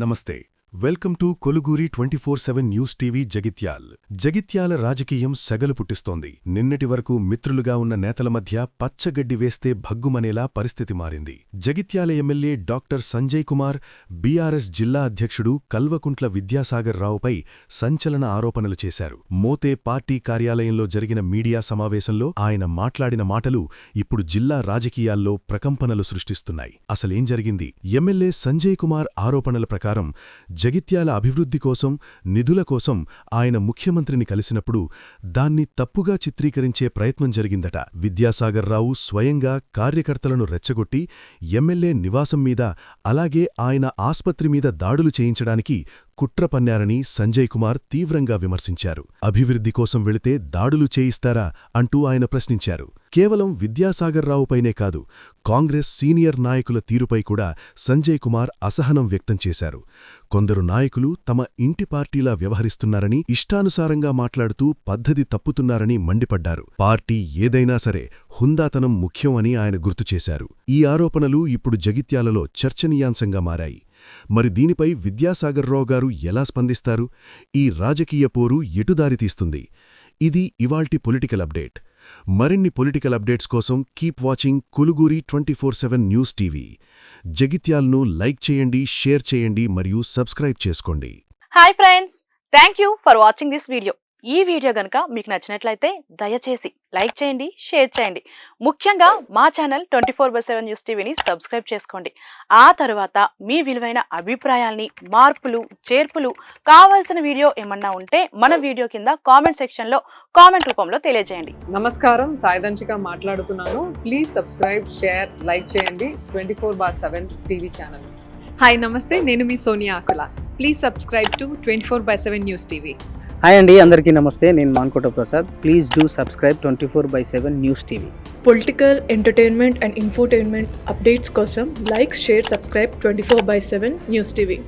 నమస్తే. Welcome to Koluguri 24/7 news TV Jagtial. Jagtial రాజకీయం సెగలు పుట్టిస్తోంది. నిన్నటి వరకు మిత్రులుగా ఉన్న నేతల మధ్య పచ్చగడ్డి వేస్తే భగ్గుమనేలా పరిస్థితి మారింది. Jagtial MLA doctor Sanjay Kumar, BRS జిల్లా అధ్యక్షుడు కల్వకుంట్ల విద్యాసాగర్ రావుపై సంచలన ఆరోపణలు చేశారు. మోతే పార్టీ కార్యాలయంలో జరిగిన మీడియా సమావేశంలో ఆయన మాట్లాడిన మాటలు ఇప్పుడు జిల్లా రాజకీయాల్లో ప్రకంపనలు సృష్టిస్తున్నాయి. అసలేం జరిగింది? ఎమ్మెల్యే సంజయ్ కుమార్ ఆరోపణల ప్రకారం జగిత్యాల అభివృద్ధి కోసం, నిధుల కోసం ఆయన ముఖ్యమంత్రిని కలిసినప్పుడు దాన్ని తప్పుగా చిత్రీకరించే ప్రయత్నం జరిగిందట. విద్యాసాగర్ రావు స్వయంగా కార్యకర్తలను రెచ్చగొట్టి ఎమ్మెల్యే నివాసం మీద, అలాగే ఆయన ఆస్పత్రి మీద దాడులు చేయించడానికి కుట్ర పన్నారని సంజయ్ కుమార్ తీవ్రంగా విమర్శించారు. అభివృద్ధి కోసం వెళితే దాడులు చేయిస్తారా అంటూ ఆయన ప్రశ్నించారు. కేవలం విద్యాసాగర్ రావుపైనే కాదు, కాంగ్రెస్ సీనియర్ నాయకుల తీరుపై కూడా సంజయ్ కుమార్ అసహనం వ్యక్తం చేశారు. కొందరు నాయకులు తమ ఇంటి పార్టీలా వ్యవహరిస్తున్నారని, ఇష్టానుసారంగా మాట్లాడుతూ పద్ధతి తప్పుతున్నారని మండిపడ్డారు. పార్టీ ఏదైనా సరే హుందాతనం ముఖ్యం అని ఆయన గుర్తుచేశారు. ఈ ఆరోపణలు ఇప్పుడు జగిత్యాలలో చర్చనీయాంశంగా మారాయి. మరి దీనిపై విద్యాసాగర్రావు గారు ఎలా స్పందిస్తారు? ఈ రాజకీయ పోరు ఎటుదారి తీస్తుంది? ఇది ఇవాల్టి పొలిటికల్ అప్డేట్. మరిన్ని పొలిటికల్ అప్డేట్స్ కోసం keep watching Koluguri 24/7 news TV. జగిత్యాల్ను లైక్ చేయండి, షేర్ చేయండి మరియు సబ్స్క్రైబ్ చేసుకోండి. Hi friends, thank you for watching this video. ఈ వీడియో గనుక మీకు నచ్చినట్లయితే దయచేసి లైక్ చేయండి, షేర్ చేయండి. ముఖ్యంగా మా ఛానల్ 24/7 న్యూస్ టీవీని సబ్స్క్రైబ్ చేసుకోండి. ఆ తరువాత మీ విలువైన అభిప్రాయాల్ని, మార్పులు, చేర్పులు, కావాల్సిన వీడియో ఏమన్నా ఉంటే మన వీడియో కింద కామెంట్ సెక్షన్లో కామెంట్ రూపంలో తెలియజేయండి. నమస్కారం, సాయిదంచిక మాట్లాడుతున్నాను. ప్లీజ్ సబ్స్క్రైబ్, షేర్, లైక్ చేయండి 24/7 టీవీ ఛానల్. హాయ్ నమస్తే, నేను మీ Sonia Akula. Please subscribe to 24/7 news TV. Hi అండి, అందరికీ నమస్తే. నేను Mankota Prasad. Please do subscribe 24/7 news TV. Political, entertainment and infotainment updates కోసం like, share, subscribe 24/7 news TV.